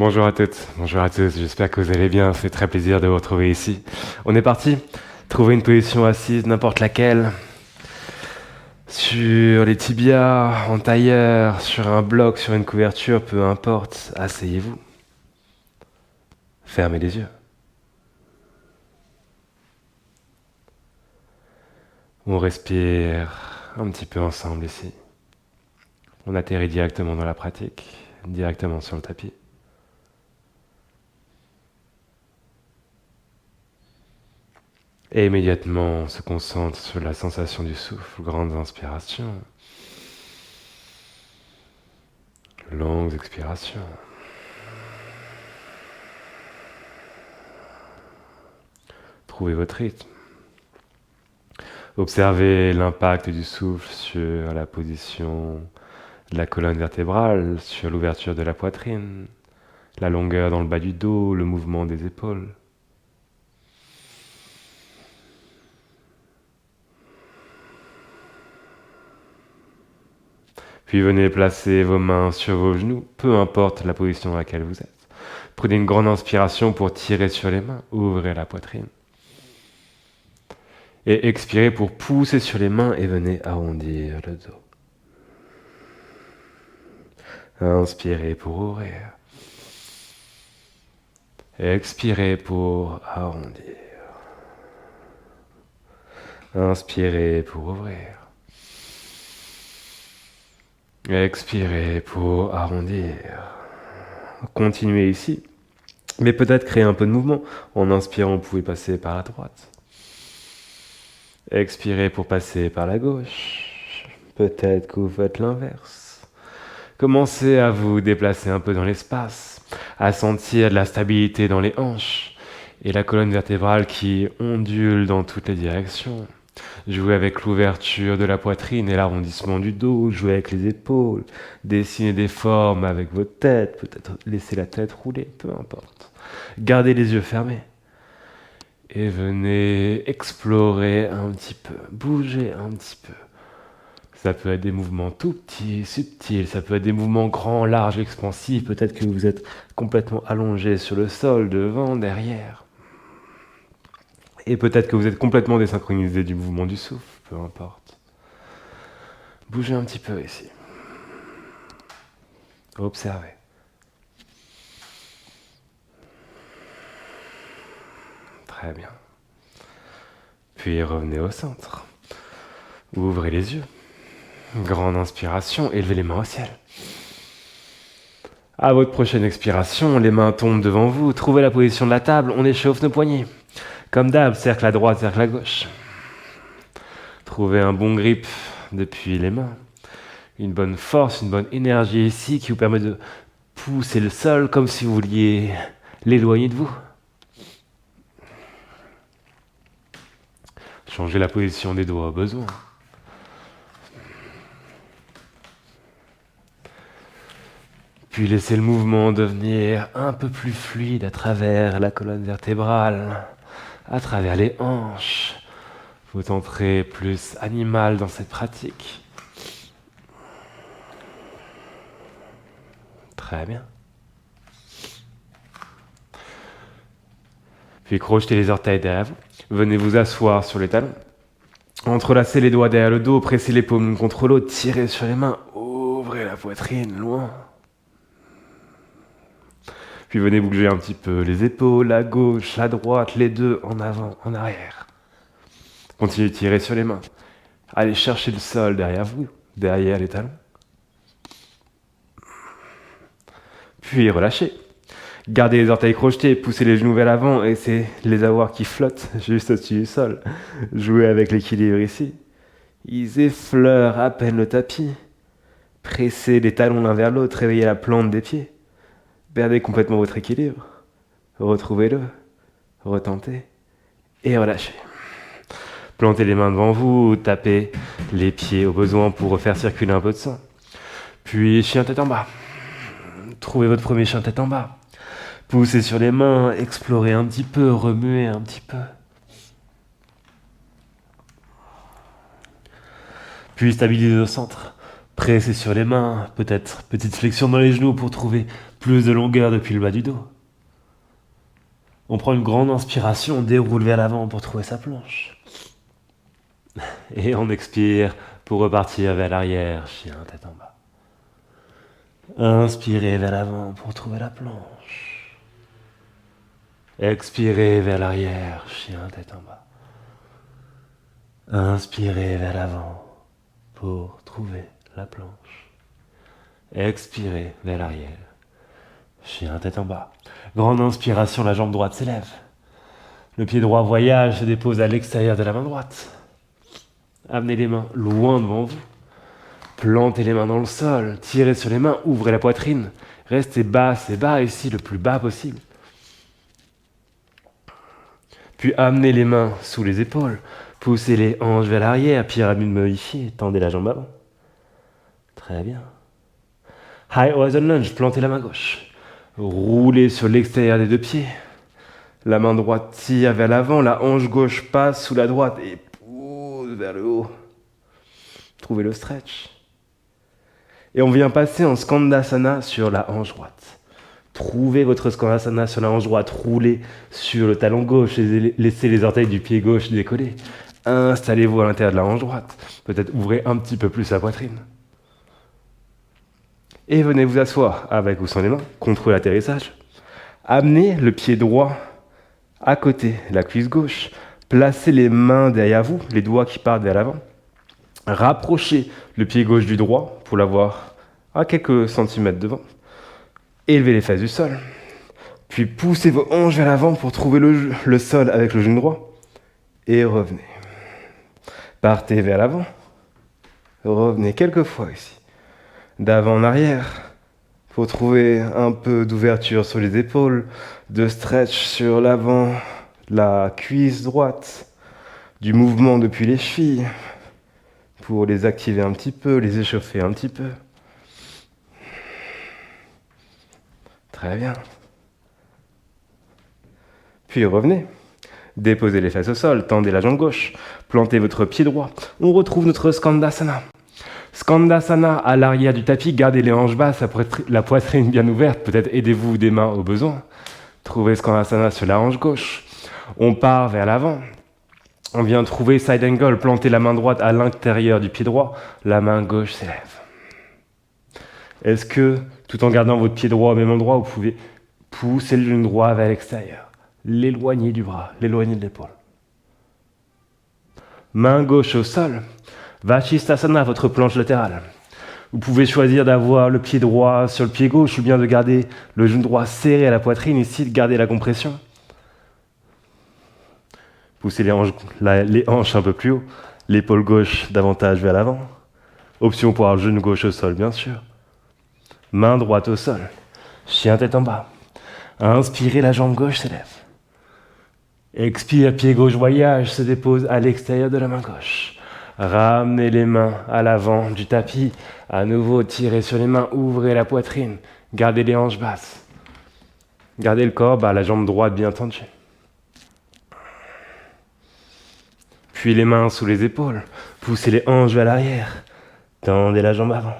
Bonjour à toutes, bonjour à tous, j'espère que vous allez bien, c'est très plaisir de vous retrouver ici. On est parti, trouver une position assise, n'importe laquelle, sur les tibias, en tailleur, sur un bloc, sur une couverture, peu importe, asseyez-vous. Fermez les yeux. On respire un petit peu ensemble ici. On atterrit directement dans la pratique, directement sur le tapis. Et immédiatement, on se concentre sur la sensation du souffle, grandes inspirations, longues expirations. Trouvez votre rythme. Observez l'impact du souffle sur la position de la colonne vertébrale, sur l'ouverture de la poitrine, la longueur dans le bas du dos, le mouvement des épaules. Puis venez placer vos mains sur vos genoux, peu importe la position dans laquelle vous êtes. Prenez une grande inspiration pour tirer sur les mains, ouvrez la poitrine. Et expirez pour pousser sur les mains et venez arrondir le dos. Inspirez pour ouvrir. Expirez pour arrondir. Inspirez pour ouvrir. Expirez pour arrondir. Continuez ici, mais peut-être créer un peu de mouvement. En inspirant, vous pouvez passer par la droite. Expirez pour passer par la gauche. Peut-être que vous faites l'inverse. Commencez à vous déplacer un peu dans l'espace, à sentir de la stabilité dans les hanches et la colonne vertébrale qui ondule dans toutes les directions. Jouez avec l'ouverture de la poitrine et l'arrondissement du dos, jouez avec les épaules, dessinez des formes avec votre tête, peut-être laissez la tête rouler, peu importe. Gardez les yeux fermés. Et venez explorer un petit peu, bouger un petit peu. Ça peut être des mouvements tout petits, subtils, ça peut être des mouvements grands, larges, expansifs. Peut-être que vous êtes complètement allongé sur le sol, devant, derrière. Et peut-être que vous êtes complètement désynchronisé du mouvement du souffle, peu importe. Bougez un petit peu ici. Observez. Très bien. Puis revenez au centre. Ouvrez les yeux. Grande inspiration, élevez les mains au ciel. À votre prochaine expiration, les mains tombent devant vous. Trouvez la position de la table, on échauffe nos poignets. Comme d'hab, cercle à droite, cercle à gauche. Trouvez un bon grip depuis les mains. Une bonne force, une bonne énergie ici qui vous permet de pousser le sol comme si vous vouliez l'éloigner de vous. Changez la position des doigts au besoin. Puis laissez le mouvement devenir un peu plus fluide à travers la colonne vertébrale, à travers les hanches. Vous tenterez plus animal dans cette pratique. Très bien. Puis crochetez les orteils derrière vous. Venez vous asseoir sur les talons. Entrelacez les doigts derrière le dos, pressez les paumes l'une contre l'autre, tirez sur les mains, ouvrez la poitrine loin. Puis venez bouger un petit peu les épaules, à gauche, à droite, les deux, en avant, en arrière. Continuez de tirer sur les mains. Allez chercher le sol derrière vous, derrière les talons. Puis relâchez. Gardez les orteils crochetés, poussez les genoux vers l'avant et c'est les avoir qui flottent juste au-dessus du sol. Jouez avec l'équilibre ici. Ils effleurent à peine le tapis. Pressez les talons l'un vers l'autre, réveillez la plante des pieds. Perdez complètement votre équilibre. Retrouvez-le. Retentez. Et relâchez. Plantez les mains devant vous, tapez les pieds au besoin pour refaire circuler un peu de sang. Puis chien tête en bas. Trouvez votre premier chien tête en bas. Poussez sur les mains, explorez un petit peu, remuez un petit peu. Puis stabilisez au centre. Pressez sur les mains, peut-être petite flexion dans les genoux pour trouver plus de longueur depuis le bas du dos. On prend une grande inspiration, on déroule vers l'avant pour trouver sa planche. Et on expire pour repartir vers l'arrière, chien tête en bas. Inspirez vers l'avant pour trouver la planche. Expirez vers l'arrière, chien tête en bas. Inspirez vers l'avant pour trouver la planche. Expirez vers l'arrière, chien tête en bas. Grande inspiration, la jambe droite s'élève. Le pied droit voyage, se dépose à l'extérieur de la main droite. Amenez les mains loin devant vous. Plantez les mains dans le sol, tirez sur les mains, ouvrez la poitrine. Restez bas et bas ici, le plus bas possible. Puis amenez les mains sous les épaules. Poussez les hanches vers l'arrière, pyramide modifiée, tendez la jambe avant. Très bien. High horizon lunge, plantez la main gauche. Roulez sur l'extérieur des deux pieds. La main droite tire vers l'avant, la hanche gauche passe sous la droite et pousse vers le haut. Trouvez le stretch. Et on vient passer en Skandasana sur la hanche droite. Trouvez votre Skandasana sur la hanche droite, roulez sur le talon gauche et laissez les orteils du pied gauche décoller. Installez-vous à l'intérieur de la hanche droite. Peut-être ouvrez un petit peu plus la poitrine. Et venez vous asseoir avec ou sans les mains, contrôlez l'atterrissage. Amenez le pied droit à côté, la cuisse gauche. Placez les mains derrière vous, les doigts qui partent vers l'avant. Rapprochez le pied gauche du droit pour l'avoir à quelques centimètres devant. Élevez les fesses du sol. Puis poussez vos hanches vers l'avant pour trouver le sol avec le genou droit. Et revenez. Partez vers l'avant. Revenez quelques fois ici. D'avant en arrière. Pour trouver un peu d'ouverture sur les épaules. De stretch sur l'avant, la cuisse droite. Du mouvement depuis les chevilles. Pour les activer un petit peu, les échauffer un petit peu. Très bien. Puis revenez. Déposez les fesses au sol, tendez la jambe gauche, plantez votre pied droit. On retrouve notre Skandasana. Skandasana à l'arrière du tapis, gardez les hanches basses, la poitrine bien ouverte, peut-être aidez-vous des mains au besoin. Trouvez Skandasana sur la hanche gauche. On part vers l'avant. On vient trouver side angle, plantez la main droite à l'intérieur du pied droit, la main gauche s'élève. Est-ce que, tout en gardant votre pied droit au même endroit, vous pouvez pousser le genou droit vers l'extérieur, l'éloigner du bras, l'éloigner de l'épaule. Main gauche au sol, Vashisthasana, votre planche latérale. Vous pouvez choisir d'avoir le pied droit sur le pied gauche ou bien de garder le genou droit serré à la poitrine, ici de garder la compression. Poussez les hanches un peu plus haut, l'épaule gauche davantage vers l'avant. Option pour avoir le genou gauche au sol, bien sûr. Main droite au sol, chien tête en bas. Inspirez, la jambe gauche s'élève. Expire, pied gauche voyage, se dépose à l'extérieur de la main gauche. Ramenez les mains à l'avant du tapis. À nouveau, tirez sur les mains, ouvrez la poitrine. Gardez les hanches basses. Gardez le corps, la jambe droite bien tendue. Puis les mains sous les épaules. Poussez les hanches vers l'arrière. Tendez la jambe avant.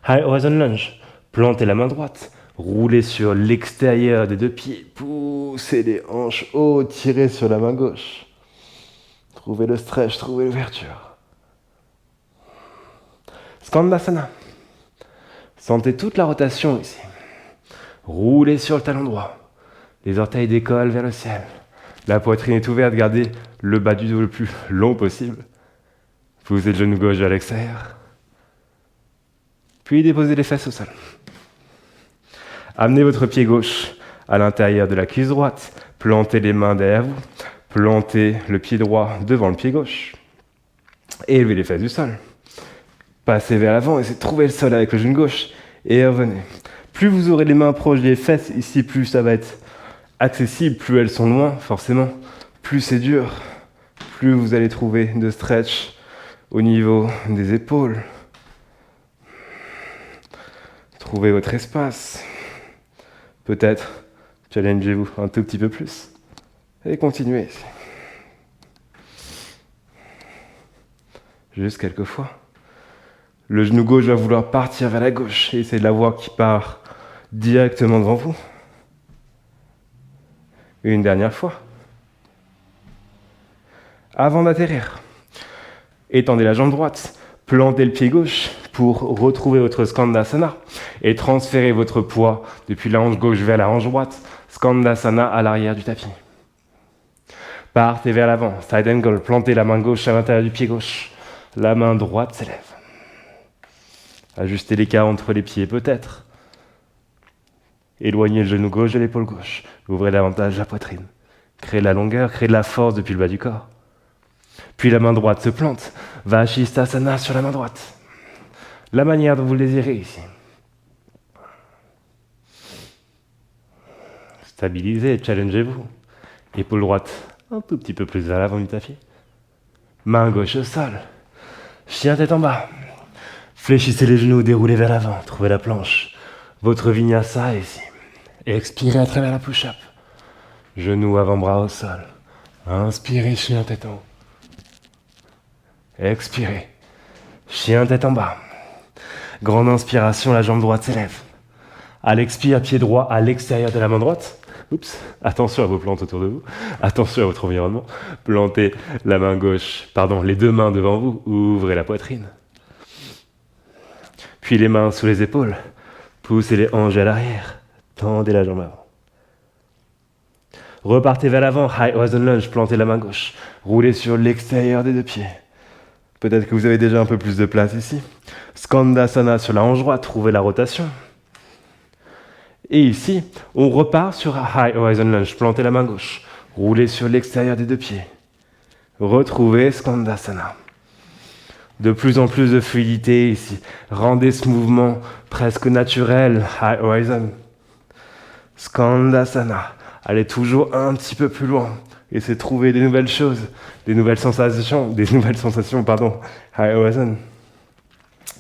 High horizon lunge. Plantez la main droite. Roulez sur l'extérieur des deux pieds. Poussez les hanches haut. Tirez sur la main gauche. Trouvez le stretch, trouvez l'ouverture. Skandasana. Sentez toute la rotation ici. Roulez sur le talon droit. Les orteils décollent vers le ciel. La poitrine est ouverte, gardez le bas du dos le plus long possible. Poussez le genou gauche vers l'extérieur. Puis déposez les fesses au sol. Amenez votre pied gauche à l'intérieur de la cuisse droite. Plantez les mains derrière vous. Plantez le pied droit devant le pied gauche. Et élevez les fesses du sol. Passez vers l'avant, essayez de trouver le sol avec le genou gauche. Et revenez. Plus vous aurez les mains proches des fesses, ici, plus ça va être accessible. Plus elles sont loin, forcément. Plus c'est dur. Plus vous allez trouver de stretch au niveau des épaules. Trouvez votre espace. Peut-être challengez-vous un tout petit peu plus. Et continuez. Juste quelques fois. Le genou gauche va vouloir partir vers la gauche et c'est de la voix qui part directement devant vous. Une dernière fois. Avant d'atterrir, étendez la jambe droite, plantez le pied gauche pour retrouver votre Skandasana et transférez votre poids depuis la hanche gauche vers la hanche droite, Skandasana à l'arrière du tapis. Partez vers l'avant, side angle, plantez la main gauche à l'intérieur du pied gauche, la main droite s'élève. Ajustez l'écart entre les pieds peut-être. Éloignez le genou gauche de l'épaule gauche, ouvrez davantage la poitrine. Créez de la longueur, créez de la force depuis le bas du corps. Puis la main droite se plante, Vashisthasana sur la main droite. La manière dont vous le désirez ici. Stabilisez, challengez-vous. Épaule droite un tout petit peu plus vers l'avant du tapis. Main gauche au sol. Chien tête en bas. Fléchissez les genoux, déroulez vers l'avant, trouvez la planche. Votre vinyasa ici. Expirez à travers la push-up. Genoux avant-bras au sol. Inspirez, chien tête en haut. Expirez. Chien tête en bas. Grande inspiration, la jambe droite s'élève. À l'expire, pied droit à l'extérieur de la main droite. Oups, attention à vos plantes autour de vous. Attention à votre environnement. Plantez la main gauche, les deux mains devant vous. Ouvrez la poitrine. Puis les mains sous les épaules. Poussez les hanches à l'arrière. Tendez la jambe avant. Repartez vers l'avant. High horizon lunge. Plantez la main gauche. Roulez sur l'extérieur des deux pieds. Peut-être que vous avez déjà un peu plus de place ici. Skandasana sur la hanche droite. Trouvez la rotation. Et ici, on repart sur un High Horizon Lunge. Plantez la main gauche. Roulez sur l'extérieur des deux pieds. Retrouvez Skandasana. De plus en plus de fluidité ici. Rendez ce mouvement presque naturel. High Horizon. Skandasana. Allez toujours un petit peu plus loin. Essayez de trouver des nouvelles choses, des nouvelles sensations. High Horizon.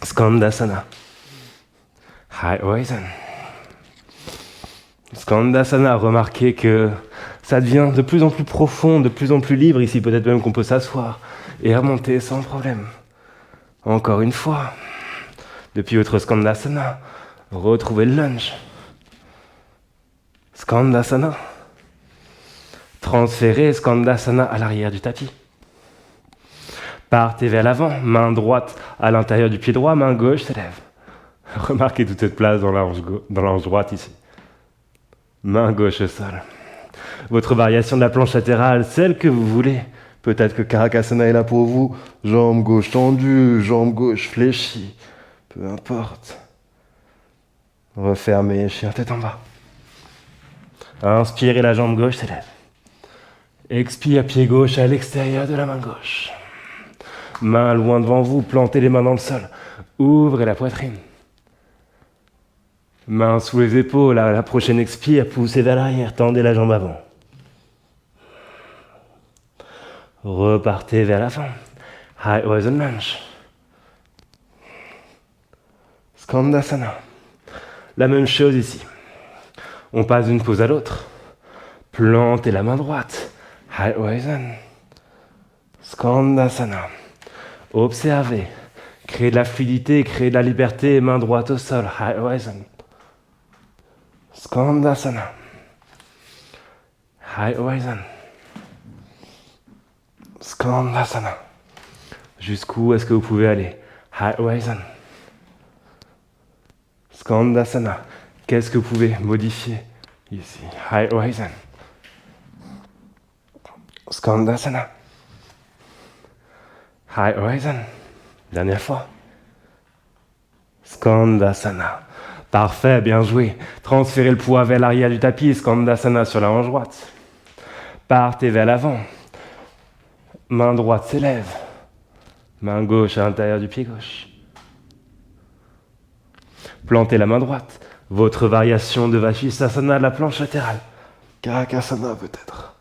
Skandasana. High Horizon. Skandasana, remarquez que ça devient de plus en plus profond, de plus en plus libre ici. Peut-être même qu'on peut s'asseoir et remonter sans problème. Encore une fois, depuis votre Skandasana, retrouvez le lunge. Skandasana. Transférez Skandasana à l'arrière du tapis. Partez vers l'avant, main droite à l'intérieur du pied droit, main gauche s'élève. Remarquez toute cette place dans la hanche droite ici. Main gauche au sol. Votre variation de la planche latérale, celle que vous voulez. Peut-être que Karakasana est là pour vous. Jambe gauche tendue, jambe gauche fléchie. Peu importe. Refermez, chien tête en bas. Inspirez, la jambe gauche s'élève. Expire, pied gauche à l'extérieur de la main gauche. Main loin devant vous, plantez les mains dans le sol. Ouvrez la poitrine. Main sous les épaules, à la prochaine expire, poussez vers l'arrière, tendez la jambe avant. Repartez vers l'avant. High Horizon Lunge. Skandasana. La même chose ici. On passe d'une pose à l'autre. Plantez la main droite. High Horizon. Skandasana. Observez. Créez de la fluidité, créez de la liberté, main droite au sol. High Horizon. Skandasana. High Horizon. Skandasana. Jusqu'où est-ce que vous pouvez aller? High Horizon. Skandasana. Qu'est-ce que vous pouvez modifier ici? High Horizon. Skandasana. High Horizon. Dernière fois. Skandasana. Parfait, bien joué. Transférez le poids vers l'arrière du tapis, Skandasana sur la hanche droite. Partez vers l'avant. Main droite s'élève. Main gauche à l'intérieur du pied gauche. Plantez la main droite. Votre variation de Vashisthasana, la planche latérale. Karakasana peut-être.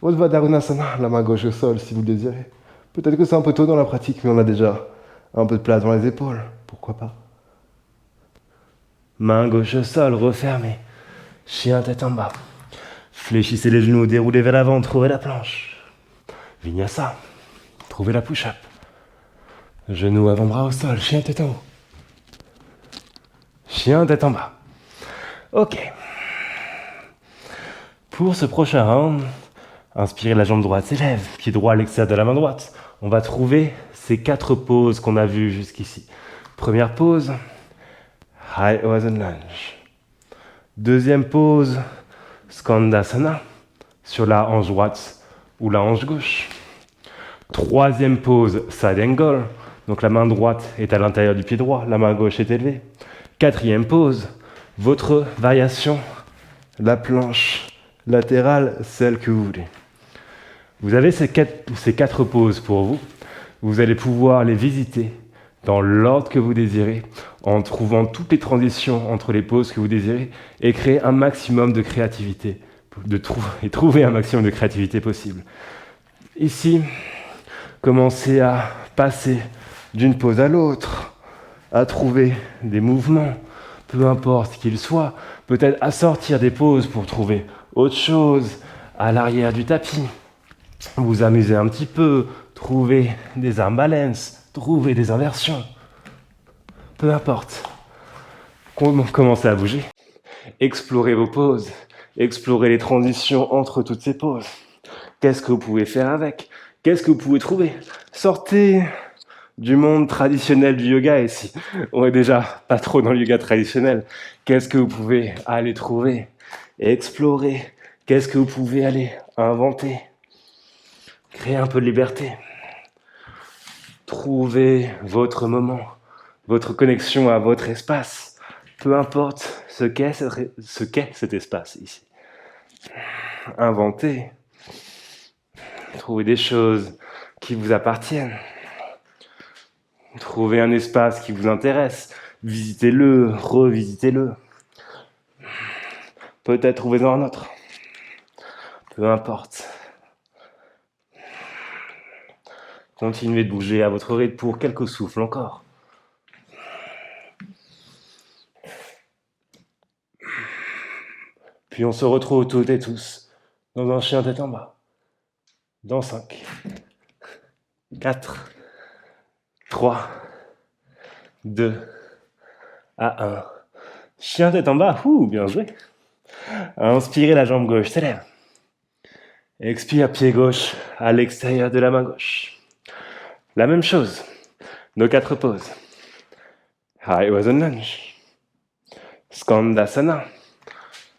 Uddhva-dharunasana, la main gauche au sol si vous le désirez. Peut-être que c'est un peu tôt dans la pratique, mais on a déjà un peu de place dans les épaules. Pourquoi pas? Main gauche au sol, refermez. Chien tête en bas. Fléchissez les genoux, déroulez vers l'avant, trouvez la planche. Vinyasa. Trouvez la push-up. Genoux avant-bras au sol, chien tête en haut. Chien tête en bas. Ok. Pour ce prochain round, inspirez, la jambe droite s'élève, pied droit à l'extérieur de la main droite. On va trouver ces 4 poses qu'on a vues jusqu'ici. Première pose, High Horizon Lunge. Deuxième pose, Skandasana, sur la hanche droite ou la hanche gauche. Troisième pose, Side Angle, donc la main droite est à l'intérieur du pied droit, la main gauche est élevée. Quatrième pose, votre variation, la planche latérale, celle que vous voulez. Vous avez ces quatre poses pour vous. Vous allez pouvoir les visiter dans l'ordre que vous désirez, en trouvant toutes les transitions entre les poses que vous désirez et créer un maximum de créativité, et trouver un maximum de créativité possible. Ici, commencez à passer d'une pose à l'autre, à trouver des mouvements, peu importe qu'ils soient, peut-être assortir des poses pour trouver autre chose à l'arrière du tapis. Vous amusez un petit peu, trouver des arm balance, trouver des inversions. Peu importe. Commencez à bouger. Explorez vos poses. Explorez les transitions entre toutes ces poses. Qu'est-ce que vous pouvez faire avec? Qu'est-ce que vous pouvez trouver? Sortez du monde traditionnel du yoga ici. On est déjà pas trop dans le yoga traditionnel. Qu'est-ce que vous pouvez aller trouver? Explorer. Qu'est-ce que vous pouvez aller inventer? Créer un peu de liberté. Trouvez votre moment, votre connexion à votre espace. Peu importe ce qu'est cet espace ici. Inventez. Trouvez des choses qui vous appartiennent. Trouvez un espace qui vous intéresse. Visitez-le, revisitez-le. Peut-être trouvez-en un autre. Peu importe. Continuez de bouger à votre rythme pour quelques souffles encore. Puis on se retrouve toutes et tous dans un chien tête en bas. Dans 5, 4, 3, 2, à 1. Chien tête en bas, bien joué. Inspirez, la jambe gauche s'élève. Expire, pied gauche à l'extérieur de la main gauche. La même chose, nos 4 poses. High Horizon Lunge. Skandasana,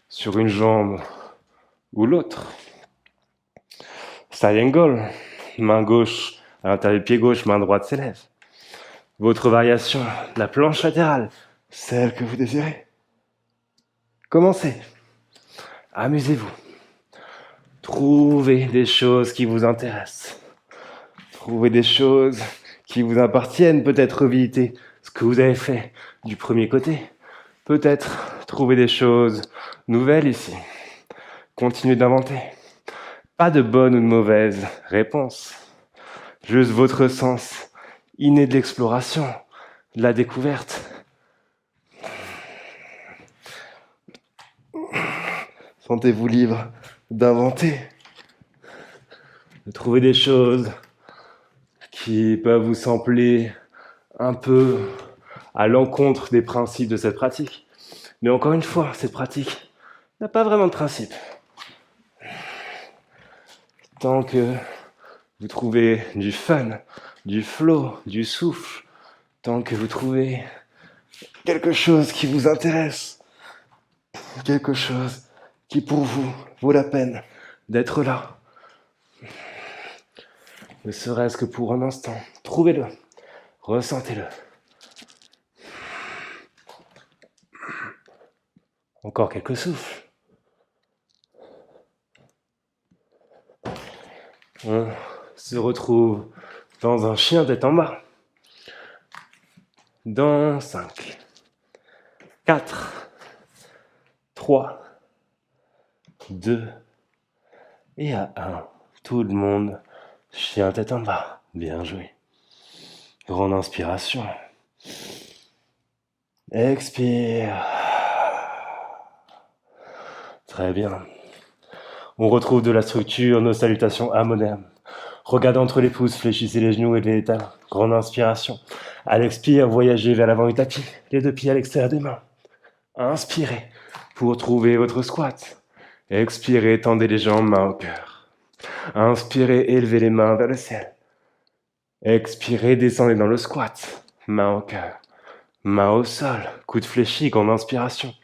sur une jambe ou l'autre. Side Angle, main gauche à l'intérieur du pied gauche, main droite s'élève. Votre variation, la planche latérale, celle que vous désirez. Commencez. Amusez-vous. Trouvez des choses qui vous intéressent. Trouvez des choses qui vous appartiennent. Peut-être revisiter ce que vous avez fait du premier côté. Peut-être trouver des choses nouvelles ici. Continuez d'inventer. Pas de bonne ou de mauvaise réponse. Juste votre sens inné de l'exploration, de la découverte. Sentez-vous libre d'inventer, de trouver des choses qui peuvent vous sembler un peu à l'encontre des principes de cette pratique. Mais encore une fois, cette pratique n'a pas vraiment de principe. Tant que vous trouvez du fun, du flow, du souffle, tant que vous trouvez quelque chose qui vous intéresse, quelque chose qui pour vous vaut la peine d'être là, ne serait-ce que pour un instant, trouvez-le, ressentez-le. Encore quelques souffles. On se retrouve dans un chien tête en bas. Dans 5, 4, 3, 2 et à 1. Tout le monde, chien tête en bas. Bien joué. Grande inspiration. Expire. Très bien. On retrouve de la structure, nos salutations à moderne. Regardez entre les pouces, fléchissez les genoux et les talons. Grande inspiration. À l'expire, voyagez vers l'avant du tapis. Les deux pieds à l'extérieur des mains. Inspirez pour trouver votre squat. Expirez, tendez les jambes, main au cœur. Inspirez, élevez les mains vers le ciel. Expirez, descendez dans le squat. Main au cœur. Main au sol. Coude fléchi, grande inspiration.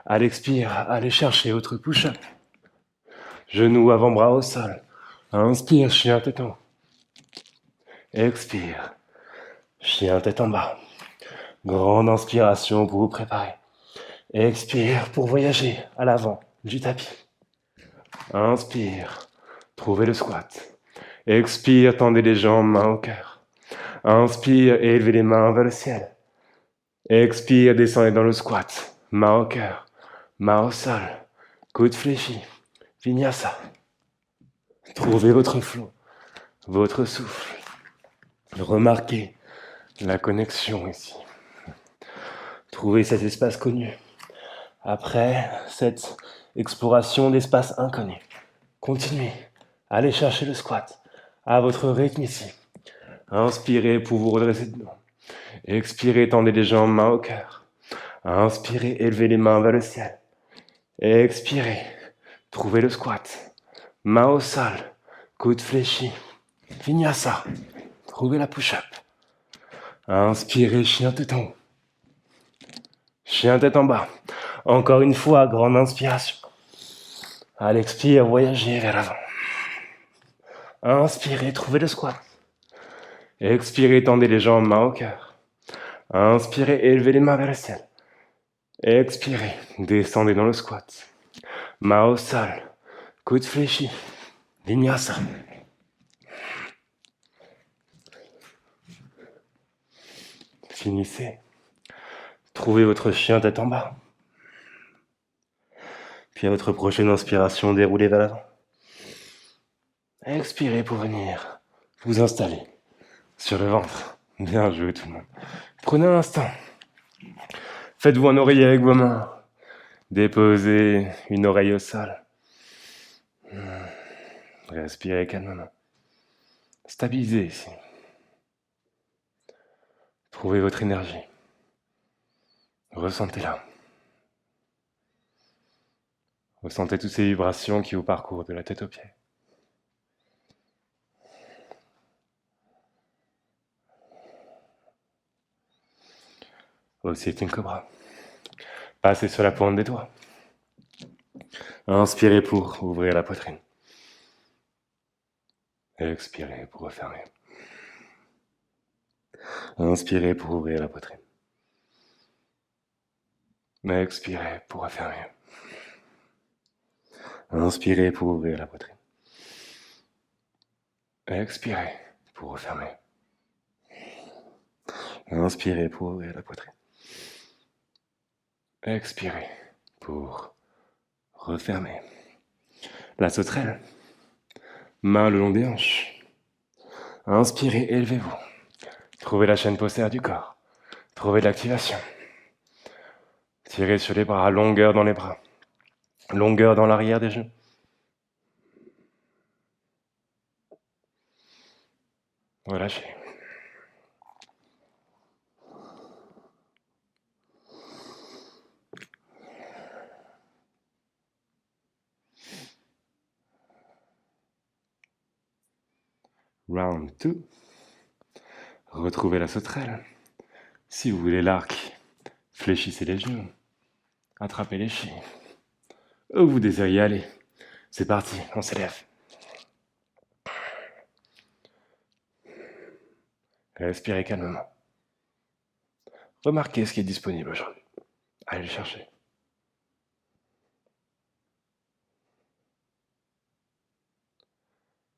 À l'expire, allez chercher votre push-up. Genoux avant-bras au sol. Inspire, chien tête en haut. Expire, chien tête en bas. Grande inspiration pour vous préparer. Expire pour voyager à l'avant du tapis. Inspire, trouvez le squat. Expire, tendez les jambes, main au cœur. Inspire, élevez les mains vers le ciel. Expire, descendez dans le squat. Main au cœur, main au sol. Coude fléchi. Vinyasa. Trouvez votre flot, votre souffle. Remarquez la connexion ici. Trouvez cet espace connu. Après cette exploration d'espace inconnu, continuez. Allez chercher le squat à votre rythme ici. Inspirez pour vous redresser de dos. Expirez, tendez les jambes, main au cœur. Inspirez, élevez les mains vers le ciel. Expirez, trouvez le squat. Main au sol, coude fléchi. Vinyasa, trouvez la push-up. Inspirez, chien tête en haut. Chien tête en bas. Encore une fois, grande inspiration. À l'expire, voyagez vers l'avant. Inspirez, trouvez le squat. Expirez, tendez les jambes, main au cœur. Inspirez, élevez les mains vers le ciel. Expirez, descendez dans le squat. Main au sol, coude fléchi. Vinyasa. Finissez. Trouvez votre chien tête en bas. Puis à votre prochaine inspiration, déroulez vers l'avant. Expirez pour venir vous installer sur le ventre. Bien joué tout le monde. Prenez un instant. Faites-vous un oreiller avec vos mains. Déposez une oreille au sol. Respirez calmement. Stabilisez ici. Trouvez votre énergie. Ressentez-la. Ressentez toutes ces vibrations qui vous parcourent de la tête aux pieds. Aussi est une cobra. Passez sur la pointe des doigts. Inspirez pour ouvrir la poitrine. Expirez pour refermer. Inspirez pour ouvrir la poitrine. Expirez pour refermer. Inspirez pour ouvrir la poitrine. Expirez pour refermer. Inspirez pour ouvrir la poitrine. Expirez pour refermer. La sauterelle. Main le long des hanches. Inspirez, élevez-vous. Trouvez la chaîne postérieure du corps. Trouvez de l'activation. Tirez sur les bras, longueur dans les bras. Longueur dans l'arrière des genoux. Relâchez. Round 2. Retrouvez la sauterelle. Si vous voulez l'arc, fléchissez les genoux. Attrapez les chevilles. Où vous désiriez aller. C'est parti, on s'élève. Respirez calmement. Remarquez ce qui est disponible aujourd'hui. Allez le chercher.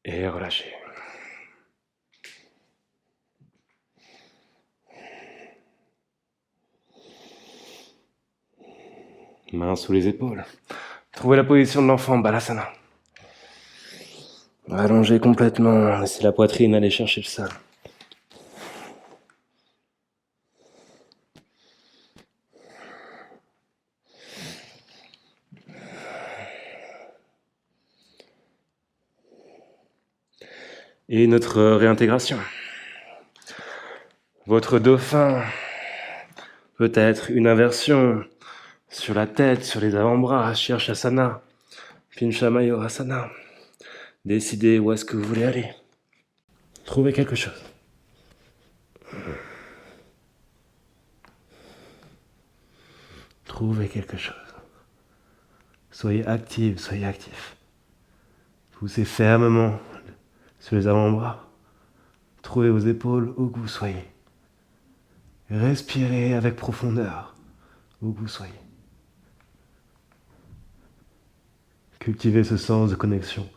Et relâchez. Mains sous les épaules. Trouvez la position de l'enfant, Balasana. Allongez complètement, laissez la poitrine aller chercher le sol. et notre réintégration. Votre dauphin, peut-être une inversion sur la tête, sur les avant-bras, Shirshasana, Pincha Mayurasana. Décidez où est-ce que vous voulez aller. Trouvez quelque chose. Trouvez quelque chose. Soyez active, soyez actif. Poussez fermement sur les avant-bras. Trouvez vos épaules où que vous soyez. Respirez avec profondeur où que vous soyez. Cultivez ce sens de connexion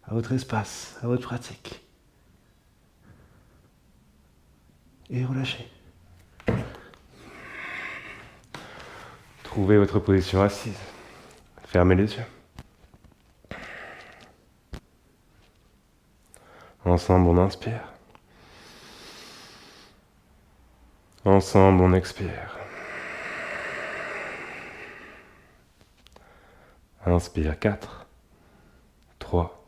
à votre espace, à votre pratique. Et relâchez. Trouvez votre position assise. Fermez les yeux. Ensemble, on inspire. Ensemble, on expire. Inspire 4, 3,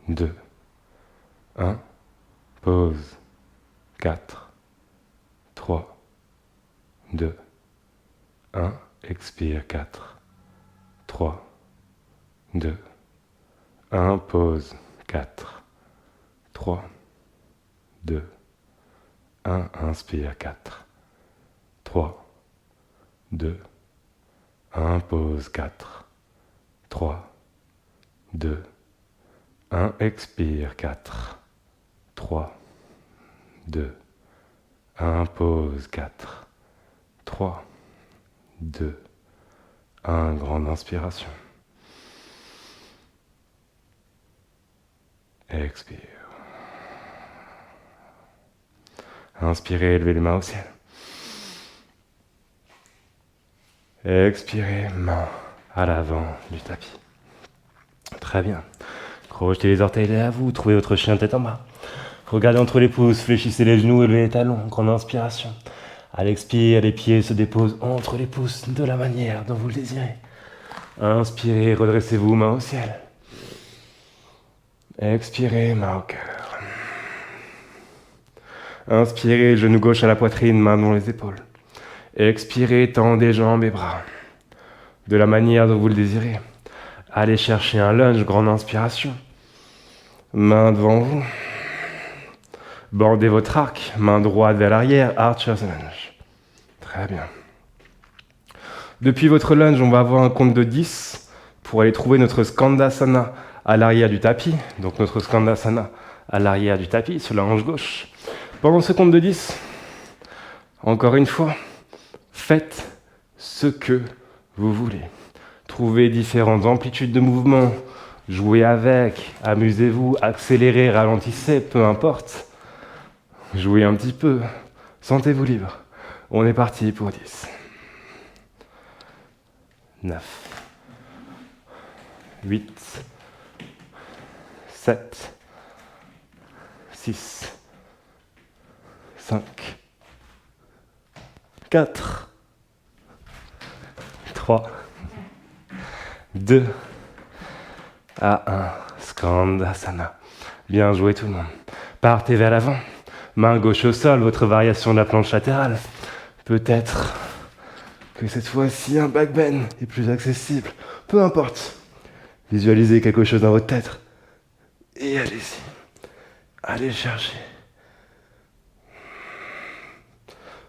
2, 1. Pause. 4, 3, 2, 1. Expire 4, 3, 2, 1. Pause. 4, 3, 2, 1. Inspire 4, 3, 2, 1. Pause. 4, 3, 2, 1. Expire 4, 3, 2, 1. Pause. 4, 3, 2, 1. Grande inspiration. Expire. Inspirez, élevez les mains au ciel. Expirez, main à l'avant du tapis. Très bien. Crochetez les orteils derrière vous, trouvez votre chien tête en bas. Regardez entre les pouces, fléchissez les genoux, élevez les talons. Grande inspiration. À l'expire, les pieds se déposent entre les pouces de la manière dont vous le désirez. Inspirez, redressez-vous, main au ciel. Expirez, main au cœur. Inspirez, genou gauche à la poitrine, main dans les épaules. Expirez, tendez jambes et bras. De la manière dont vous le désirez. Allez chercher un lunge, grande inspiration. Main devant vous. Bordez votre arc, main droite vers l'arrière, Archer's Lunge. Très bien. Depuis votre lunge, on va avoir un compte de 10 pour aller trouver notre Skandasana à l'arrière du tapis. Donc notre Skandasana à l'arrière du tapis, sur la hanche gauche. Pendant ce compte de 10, encore une fois, faites ce que vous voulez. Trouvez différentes amplitudes de mouvement. Jouez avec, amusez-vous, accélérez, ralentissez, peu importe. Jouez un petit peu, sentez-vous libre. On est parti pour 10. 9, 8, 7, 6, 5, 4, 3, 2, à 1. Skandasana. Bien joué tout le monde. Partez vers l'avant. Main gauche au sol, votre variation de la planche latérale. Peut-être que cette fois-ci un back bend est plus accessible. Peu importe. Visualisez quelque chose dans votre tête. Et allez-y. Allez chercher.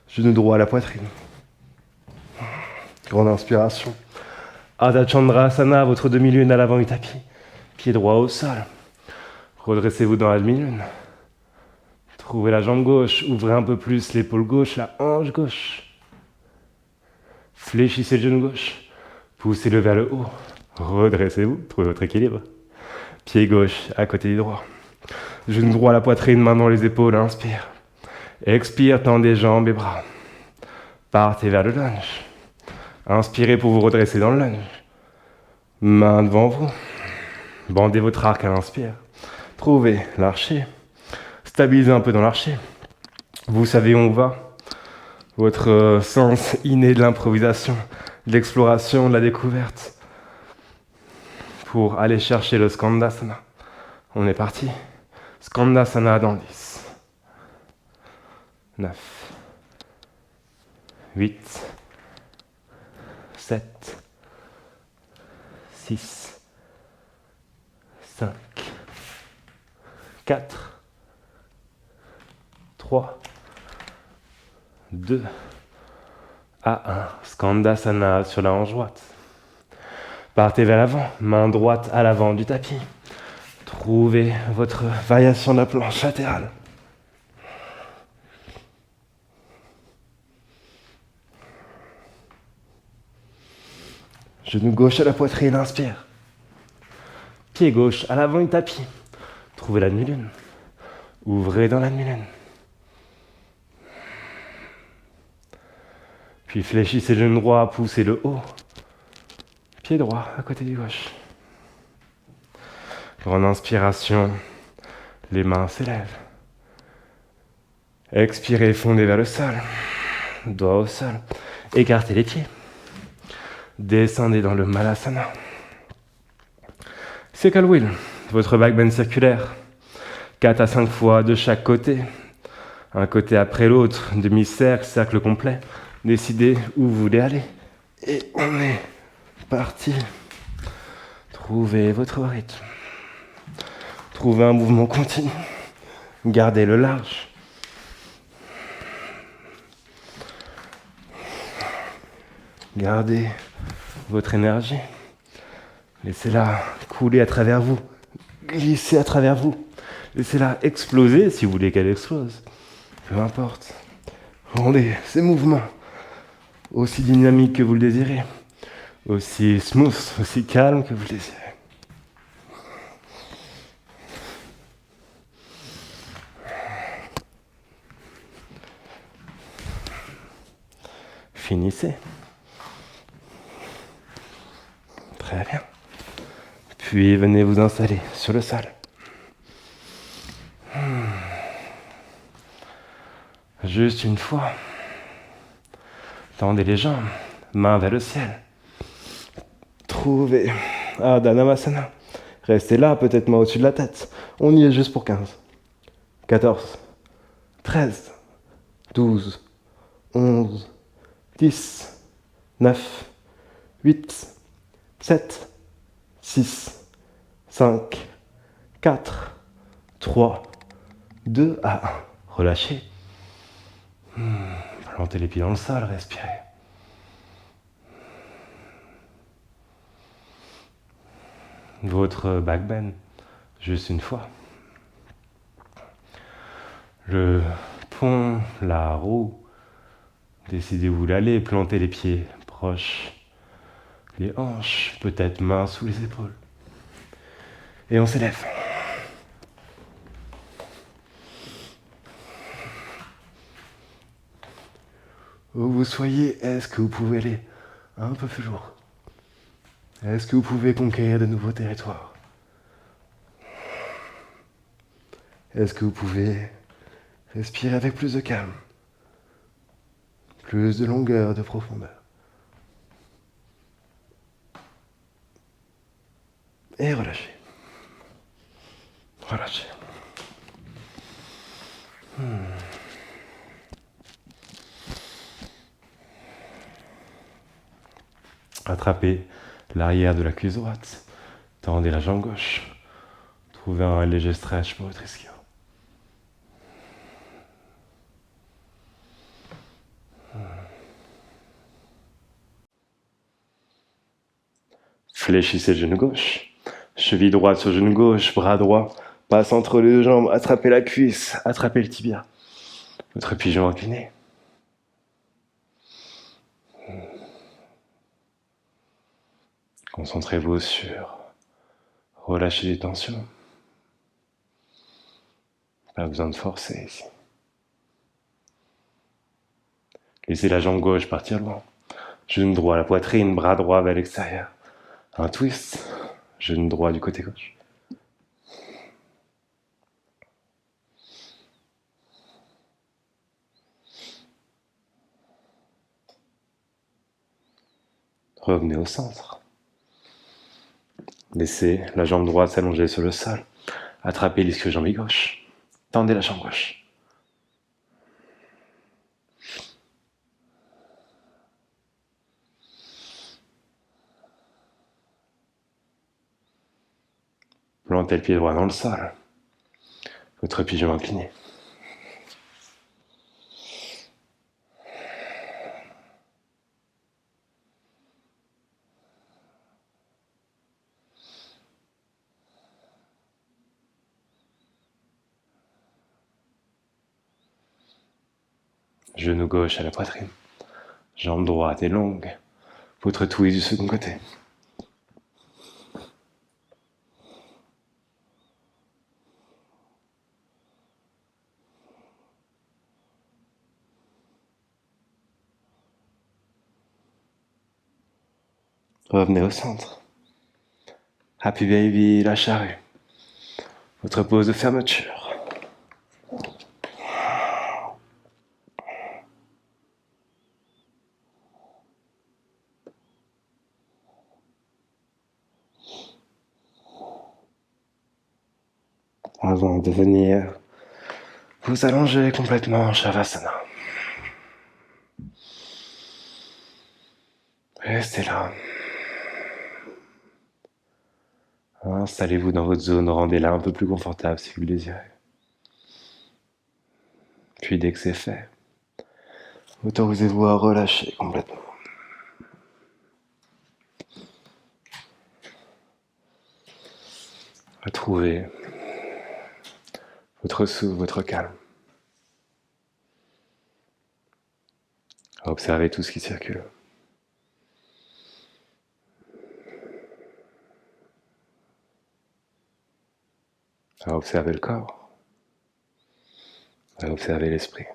Genou droit à la poitrine. Grande inspiration. Ardha Chandrasana, votre demi-lune à l'avant du tapis. Pied droit au sol. Redressez-vous dans la demi-lune. Trouvez la jambe gauche, ouvrez un peu plus l'épaule gauche, la hanche gauche. Fléchissez le genou gauche. Poussez-le vers le haut. Redressez-vous, trouvez votre équilibre. Pied gauche à côté du droit. Genou droit à la poitrine, main dans les épaules, inspire. Expire, tendez jambes et bras. Partez vers le lunge. Inspirez pour vous redresser dans le lunge. Main devant vous. Bandez votre arc à l'inspire. Trouvez l'archer. Stabilisez un peu dans l'archer. Vous savez où on va. Votre sens inné de l'improvisation, de l'exploration, de la découverte. Pour aller chercher le Skandasana. On est parti. Skandasana dans 10. 9. 8. 7. 6. 5. 4. 3. 2. à 1. Skandasana sur la hanche droite. Partez vers l'avant, main droite à l'avant du tapis. Trouvez votre variation de la planche latérale. Genou gauche à la poitrine, inspire. Pied gauche à l'avant du tapis. Trouvez la demi-lune. Ouvrez dans la demi-lune. Puis fléchissez le genou droit, poussez le haut. Pied droit à côté du gauche. Grande inspiration, les mains s'élèvent. Expirez, fondez vers le sol. Doigts au sol. Écartez les pieds. Descendez dans le Malasana. Second wheel, votre back bend circulaire. 4 à 5 fois de chaque côté. Un côté après l'autre, demi-cercle, cercle complet. Décidez où vous voulez aller. Et on est parti. Trouvez votre rythme. Trouvez un mouvement continu. Gardez le large. Gardez votre énergie. Laissez-la couler à travers vous. Glisser à travers vous. Laissez-la exploser si vous voulez qu'elle explose. Peu importe. Rendez ces mouvements aussi dynamiques que vous le désirez. Aussi smooth, aussi calme que vous le désirez. Finissez. Très bien. Puis venez vous installer sur le sol. Juste une fois. Tendez les jambes, mains vers le ciel. Trouvez Ardha Namasana. Restez là, peut-être main au-dessus de la tête. On y est juste pour 15. 14. 13. 12. 11. 10. 9. 8. 7. 6. 5. 4. 3. 2 à 1. Relâchez. Plantez les pieds dans le sol, respirez. Votre back bend, juste une fois. Le pont, la roue, décidez où vous voulez aller, plantez les pieds proches, les hanches, peut-être mains sous les épaules. Et on s'élève. Où vous soyez, est-ce que vous pouvez aller un peu plus loin? Est-ce que vous pouvez conquérir de nouveaux territoires? Est-ce que vous pouvez respirer avec plus de calme? Plus de longueur, de profondeur? Et relâchez. Relâchez. Attrapez l'arrière de la cuisse droite. Tendez la jambe gauche. Trouvez un léger stretch pour votre ischio. Fléchissez le genou gauche. Cheville droite sur genou gauche, bras droit. Passe entre les deux jambes. Attrapez la cuisse. Attrapez le tibia. Votre pigeon incliné. Concentrez-vous sur relâcher les tensions. Pas besoin de forcer ici. Laissez la jambe gauche partir loin. Genou droit à la poitrine, bras droit vers l'extérieur. Un twist, genou droit du côté gauche. Revenez au centre. Laissez la jambe droite s'allonger sur le sol. Attrapez l'ischio-jambe gauche. Tendez la jambe gauche. Plantez le pied droit dans le sol. Votre pigeon incliné. Genou gauche à la poitrine. Jambe droite et longue. Votre twist du second côté. Revenez au centre. Happy baby, la charrue. Votre pose de fermeture. Avant de venir vous allonger complètement en Shavasana. Restez là. Installez-vous dans votre zone, rendez-la un peu plus confortable si vous le désirez. Puis dès que c'est fait, autorisez-vous à relâcher complètement. Retrouvez votre souffle, votre calme. Observez tout ce qui circule. Observez le corps. Observez l'esprit.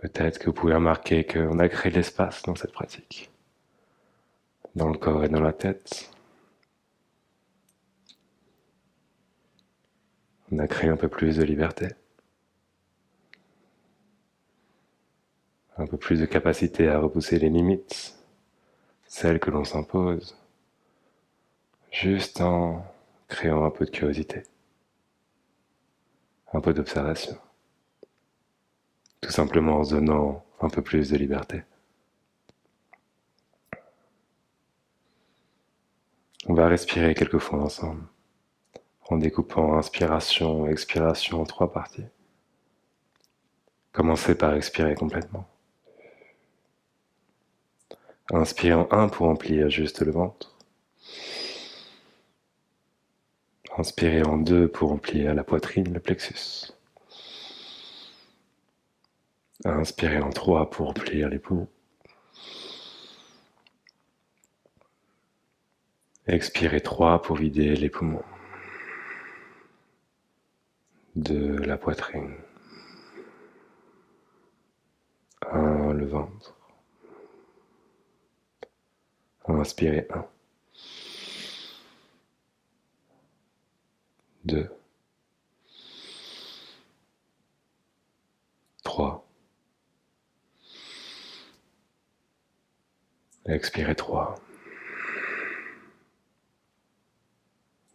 Peut-être que vous pouvez remarquer qu'on a créé de l'espace dans cette pratique, dans le corps et dans la tête. On a créé un peu plus de liberté, un peu plus de capacité à repousser les limites, celles que l'on s'impose, juste en créant un peu de curiosité, un peu d'observation, tout simplement en se donnant un peu plus de liberté. On va respirer quelques fois ensemble, en découpant inspiration et expiration en 3 parties. Commencez par expirer complètement. Inspirez en 1 pour remplir juste le ventre. Inspirez en 2 pour remplir la poitrine, le plexus. Inspirez en 3 pour remplir les poumons. Expirez 3 pour vider les poumons de la poitrine. 1, le ventre. Inspirez 1. 2. 3. Expirez 3.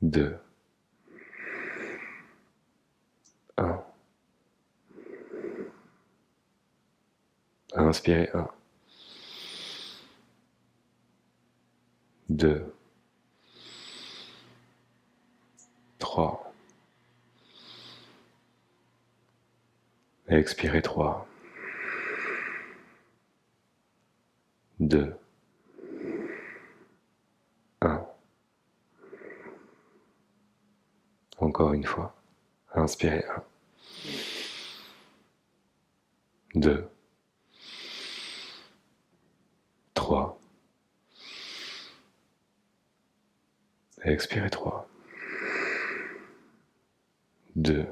2. 1. Inspirez 1. 2. 3. Expirez 3. 2. 1. Encore une fois. Inspirez 1. 2. 3. Expirez 3. 2.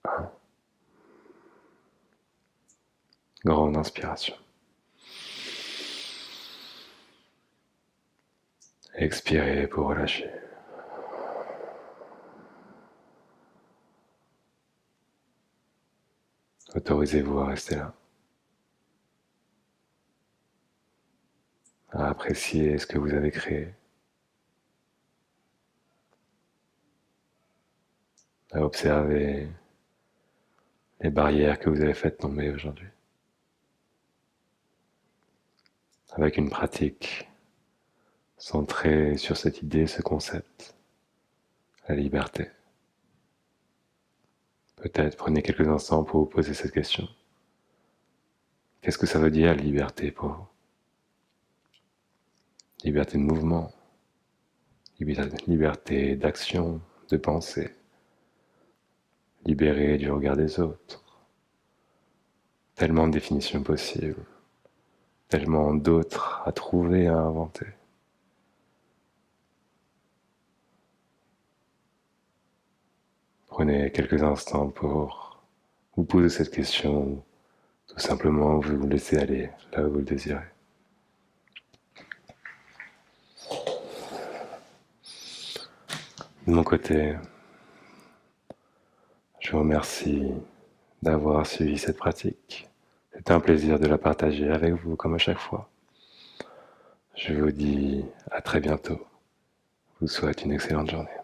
1. Grande inspiration. Expirez pour relâcher. Autorisez-vous à rester là. apprécier ce que vous avez créé, à observer les barrières que vous avez faites tomber aujourd'hui. Avec une pratique centrée sur cette idée, ce concept, la liberté. Peut-être prenez quelques instants pour vous poser cette question. Qu'est-ce que ça veut dire liberté pour vous? Liberté de mouvement, liberté d'action, de pensée, libéré du regard des autres. Tellement de définitions possibles, tellement d'autres à trouver, à inventer. Prenez quelques instants pour vous poser cette question, ou tout simplement vous vous laissez aller là où vous le désirez. De mon côté, je vous remercie d'avoir suivi cette pratique. C'était un plaisir de la partager avec vous comme à chaque fois. Je vous dis à très bientôt. Je vous souhaite une excellente journée.